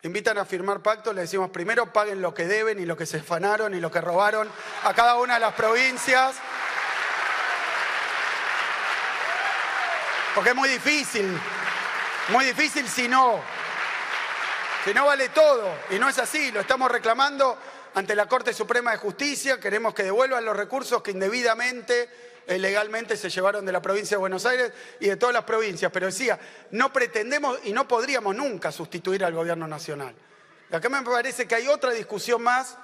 invitan a firmar pactos le decimos primero paguen lo que deben y lo que se afanaron y lo que robaron a cada una de las provincias. Porque es muy difícil si no vale todo. Y no es así, lo estamos reclamando ante la Corte Suprema de Justicia. Queremos que devuelvan los recursos que indebidamente, legalmente se llevaron de la provincia de Buenos Aires y de todas las provincias. Pero decía, no pretendemos y no podríamos nunca sustituir al gobierno nacional. Y acá me parece que hay otra discusión más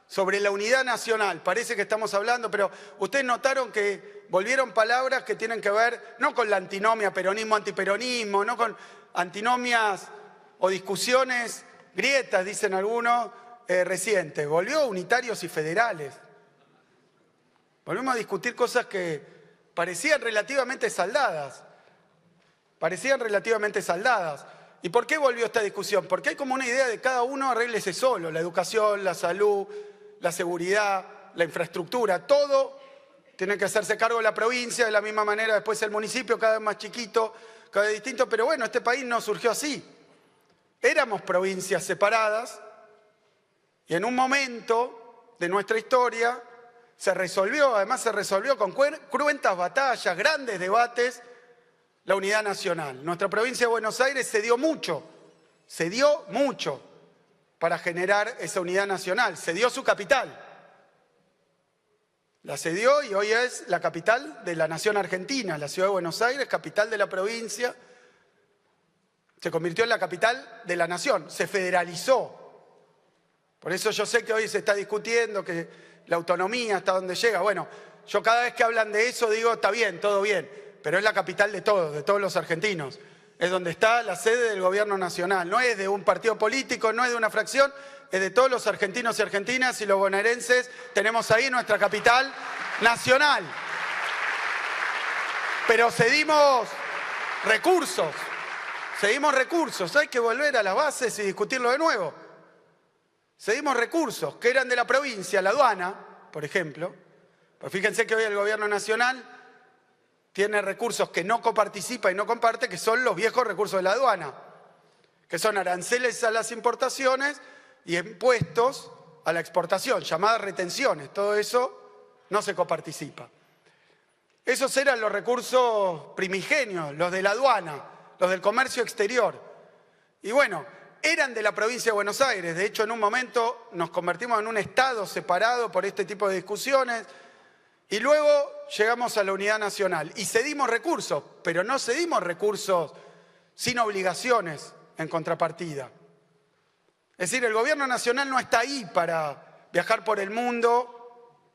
sobre la unidad nacional. Parece que estamos hablando, pero ustedes notaron que volvieron palabras que tienen que ver no con la antinomia peronismo-antiperonismo, no con antinomias o discusiones, grietas, dicen algunos, recientes. Volvió unitarios y federales. Volvimos a discutir cosas que parecían relativamente saldadas. ¿Y por qué volvió esta discusión? Porque hay como una idea de cada uno arréglese solo. La educación, la salud, la seguridad, la infraestructura, todo tiene que hacerse cargo de la provincia, de la misma manera después el municipio, cada vez más chiquito, cada vez distinto. Pero bueno, este país no surgió así. Éramos provincias separadas y en un momento de nuestra historia se resolvió con cruentas batallas, grandes debates, la unidad nacional. Nuestra provincia de Buenos Aires se dio mucho para generar esa unidad nacional. Se dio su capital. La cedió y hoy es la capital de la nación argentina, la ciudad de Buenos Aires, capital de la provincia. Se convirtió en la capital de la nación, se federalizó. Por eso yo sé que hoy se está discutiendo que la autonomía hasta dónde llega. Bueno, yo cada vez que hablan de eso digo, está bien, todo bien, pero es la capital de todos los argentinos. Es donde está la sede del gobierno nacional. No es de un partido político, no es de una fracción, es de todos los argentinos y argentinas y los bonaerenses. Tenemos ahí nuestra capital nacional. Pero cedimos recursos, hay que volver a las bases y discutirlo de nuevo. Cedimos recursos que eran de la provincia, la aduana, por ejemplo. Pues fíjense que hoy el gobierno nacional tiene recursos que no coparticipa y no comparte, que son los viejos recursos de la aduana, que son aranceles a las importaciones y impuestos a la exportación, llamadas retenciones. Todo eso no se coparticipa. Esos eran los recursos primigenios, los de la aduana, los del comercio exterior. Y bueno, eran de la provincia de Buenos Aires. De hecho, en un momento nos convertimos en un estado separado por este tipo de discusiones. Y luego llegamos a la unidad nacional y cedimos recursos, pero no cedimos recursos sin obligaciones en contrapartida. Es decir, el gobierno nacional no está ahí para viajar por el mundo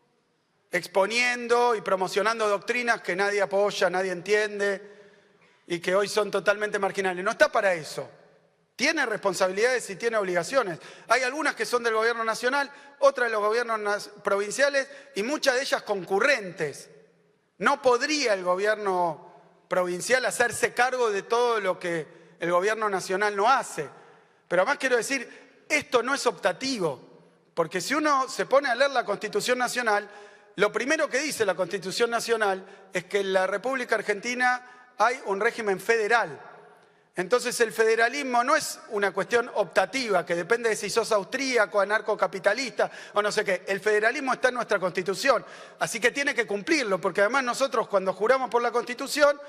exponiendo y promocionando doctrinas que nadie apoya, nadie entiende y que hoy son totalmente marginales. No está para eso. Tiene responsabilidades y tiene obligaciones. Hay algunas que son del gobierno nacional, otras de los gobiernos provinciales y muchas de ellas concurrentes. No podría el gobierno provincial hacerse cargo de todo lo que el gobierno nacional no hace. Pero además quiero decir, esto no es optativo, porque si uno se pone a leer la Constitución Nacional, lo primero que dice la Constitución Nacional es que en la República Argentina hay un régimen federal. Entonces el federalismo no es una cuestión optativa que depende de si sos austríaco, anarcocapitalista o no sé qué. El federalismo está en nuestra Constitución, así que tiene que cumplirlo, porque además nosotros cuando juramos por la Constitución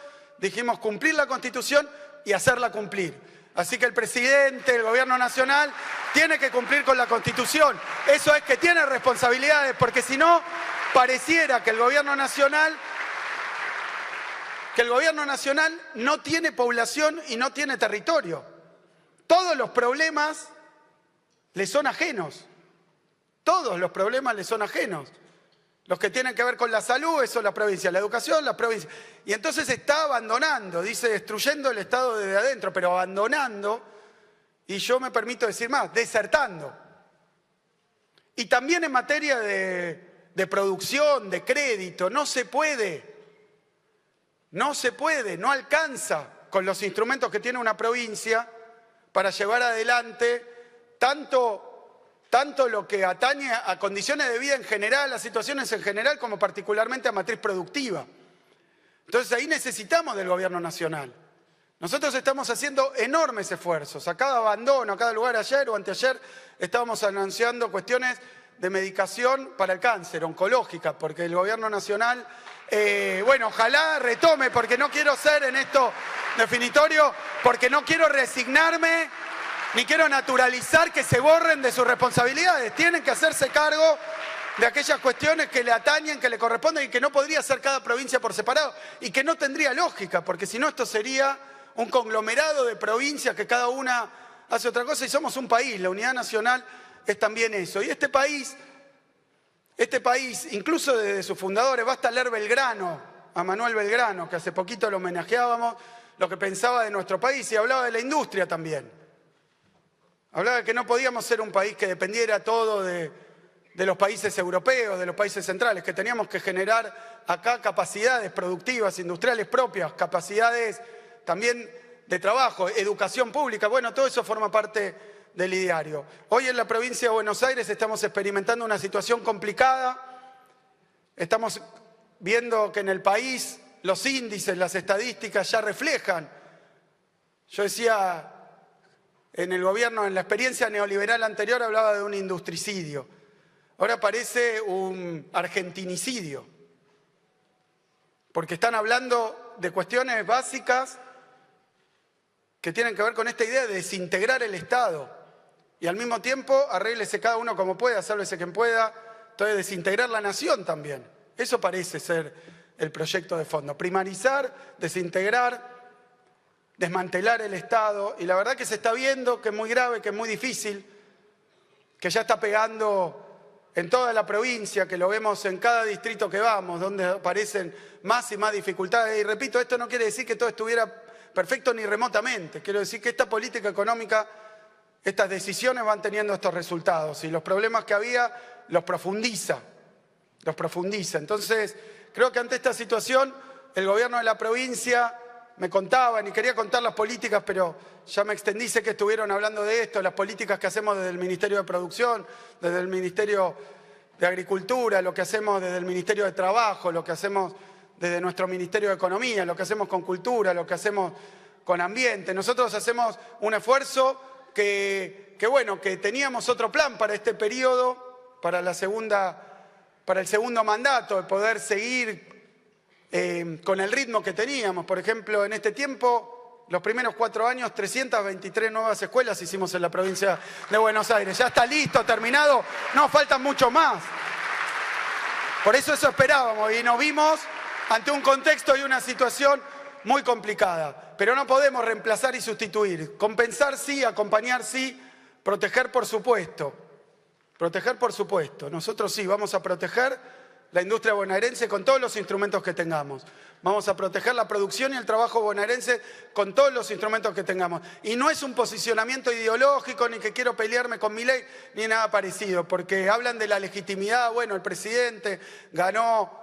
dijimos cumplir la Constitución y hacerla cumplir. Así que el presidente, el gobierno nacional, tiene que cumplir con la Constitución. Eso es que tiene responsabilidades, porque si no, pareciera que el gobierno nacional no tiene población y no tiene territorio. Todos los problemas le son ajenos. Todos los problemas le son ajenos. Los que tienen que ver con la salud, eso es la provincia, la educación, la provincia. Y entonces está abandonando, dice, destruyendo el Estado desde adentro, pero abandonando, y yo me permito decir más, desertando. Y también en materia de producción, de crédito, no se puede, no alcanza con los instrumentos que tiene una provincia para llevar adelante tanto lo que atañe a condiciones de vida en general, a situaciones en general, como particularmente a matriz productiva. Entonces ahí necesitamos del gobierno nacional. Nosotros estamos haciendo enormes esfuerzos. A cada abandono, a cada lugar, ayer o anteayer, estábamos anunciando cuestiones de medicación para el cáncer, oncológica, porque el gobierno nacional, bueno, ojalá retome, porque no quiero ser en esto definitorio, porque no quiero resignarme, ni quiero naturalizar que se borren de sus responsabilidades. Tienen que hacerse cargo de aquellas cuestiones que le atañen, que le corresponden y que no podría hacer cada provincia por separado y que no tendría lógica, porque si no esto sería un conglomerado de provincias que cada una hace otra cosa y somos un país. La unidad nacional es también eso. Y este país, incluso desde sus fundadores, basta leer Belgrano, a Manuel Belgrano, que hace poquito lo homenajeábamos, lo que pensaba de nuestro país y hablaba de la industria también. Hablaba de que no podíamos ser un país que dependiera todo de los países europeos, de los países centrales, que teníamos que generar acá capacidades productivas, industriales propias, capacidades también de trabajo, educación pública. Bueno, todo eso forma parte del ideario. Hoy en la provincia de Buenos Aires estamos experimentando una situación complicada. Estamos viendo que en el país los índices, las estadísticas ya reflejan. Yo decía, en el gobierno, en la experiencia neoliberal anterior, hablaba de un industricidio. Ahora parece un argentinicidio. Porque están hablando de cuestiones básicas que tienen que ver con esta idea de desintegrar el Estado. Y al mismo tiempo, arréglese cada uno como pueda, sálvese quien pueda. Entonces, desintegrar la nación también. Eso parece ser el proyecto de fondo. Primarizar, desintegrar, desmantelar el Estado, y la verdad que se está viendo que es muy grave, que es muy difícil, que ya está pegando en toda la provincia, que lo vemos en cada distrito que vamos, donde aparecen más y más dificultades. Y repito, esto no quiere decir que todo estuviera perfecto ni remotamente, quiero decir que esta política económica, estas decisiones van teniendo estos resultados, y los problemas que había los profundiza. Entonces, creo que ante esta situación, el gobierno de la provincia, me contaban y quería contar las políticas, pero ya me extendí, sé que estuvieron hablando de esto, las políticas que hacemos desde el Ministerio de Producción, desde el Ministerio de Agricultura, lo que hacemos desde el Ministerio de Trabajo, lo que hacemos desde nuestro Ministerio de Economía, lo que hacemos con Cultura, lo que hacemos con Ambiente. Nosotros hacemos un esfuerzo que teníamos otro plan para este periodo, para el segundo mandato, de poder seguir con el ritmo que teníamos. Por ejemplo, en este tiempo, los primeros 4 años, 323 nuevas escuelas hicimos en la provincia de Buenos Aires. Ya está listo, terminado, no, faltan mucho más. Por eso esperábamos y nos vimos ante un contexto y una situación muy complicada. Pero no podemos reemplazar y sustituir. Compensar sí, acompañar sí, proteger por supuesto. Nosotros sí vamos a proteger la industria bonaerense con todos los instrumentos que tengamos. Vamos a proteger la producción y el trabajo bonaerense con todos los instrumentos que tengamos. Y no es un posicionamiento ideológico, ni que quiero pelearme con Milei, ni nada parecido, porque hablan de la legitimidad. Bueno, el presidente ganó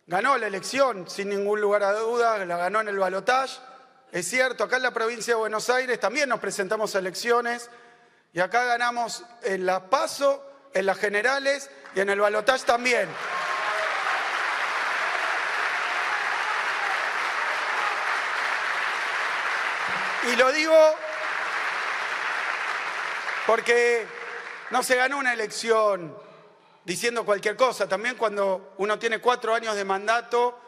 la elección, sin ningún lugar a dudas, la ganó en el balotaje. Es cierto, acá en la provincia de Buenos Aires también nos presentamos a elecciones, y acá ganamos en las PASO, en las generales y en el balotaje también. Y lo digo porque no se ganó una elección diciendo cualquier cosa. También cuando uno tiene 4 años de mandato,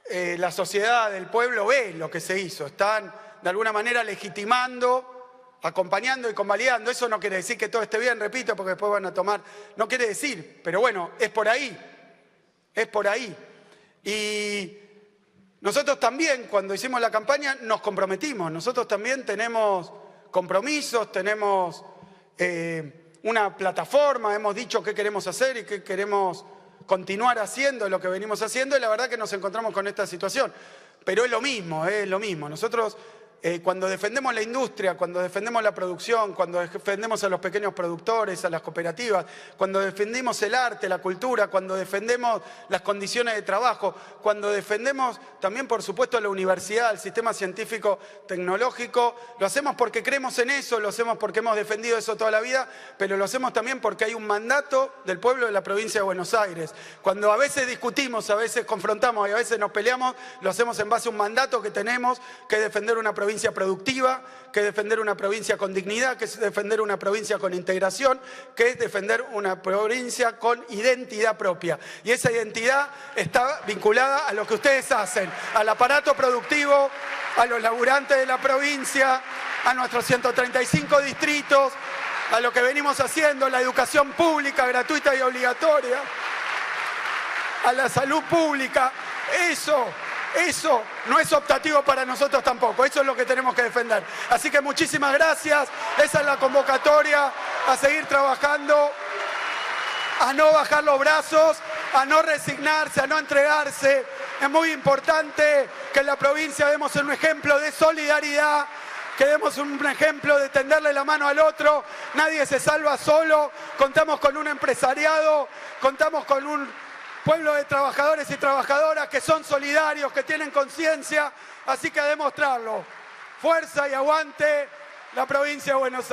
la sociedad del pueblo ve lo que se hizo. Están de alguna manera legitimando, acompañando y convalidando. Eso no quiere decir que todo esté bien, repito, porque después van a tomar. No quiere decir, pero bueno, es por ahí. Es por ahí. Y nosotros también, cuando hicimos la campaña, nos comprometimos. Nosotros también tenemos compromisos, tenemos una plataforma, hemos dicho qué queremos hacer y qué queremos continuar haciendo, lo que venimos haciendo, y la verdad que nos encontramos con esta situación. Pero es lo mismo, es lo mismo. Nosotros, cuando defendemos la industria, cuando defendemos la producción, cuando defendemos a los pequeños productores, a las cooperativas, cuando defendemos el arte, la cultura, cuando defendemos las condiciones de trabajo, cuando defendemos también, por supuesto, la universidad, el sistema científico tecnológico, lo hacemos porque creemos en eso, lo hacemos porque hemos defendido eso toda la vida, pero lo hacemos también porque hay un mandato del pueblo de la provincia de Buenos Aires. Cuando a veces discutimos, a veces confrontamos y a veces nos peleamos, lo hacemos en base a un mandato que tenemos, que es defender una provincia productiva, que es defender una provincia con dignidad, que es defender una provincia con integración, que es defender una provincia con identidad propia. Y esa identidad está vinculada a lo que ustedes hacen, al aparato productivo, a los laburantes de la provincia, a nuestros 135 distritos, a lo que venimos haciendo, la educación pública, gratuita y obligatoria, a la salud pública. Eso no es optativo para nosotros tampoco, eso es lo que tenemos que defender. Así que muchísimas gracias, esa es la convocatoria, a seguir trabajando, a no bajar los brazos, a no resignarse, a no entregarse. Es muy importante que en la provincia demos un ejemplo de solidaridad, que demos un ejemplo de tenderle la mano al otro. Nadie se salva solo, contamos con un empresariado, contamos con un pueblo de trabajadores y trabajadoras que son solidarios, que tienen conciencia, así que a demostrarlo. Fuerza y aguante la provincia de Buenos Aires.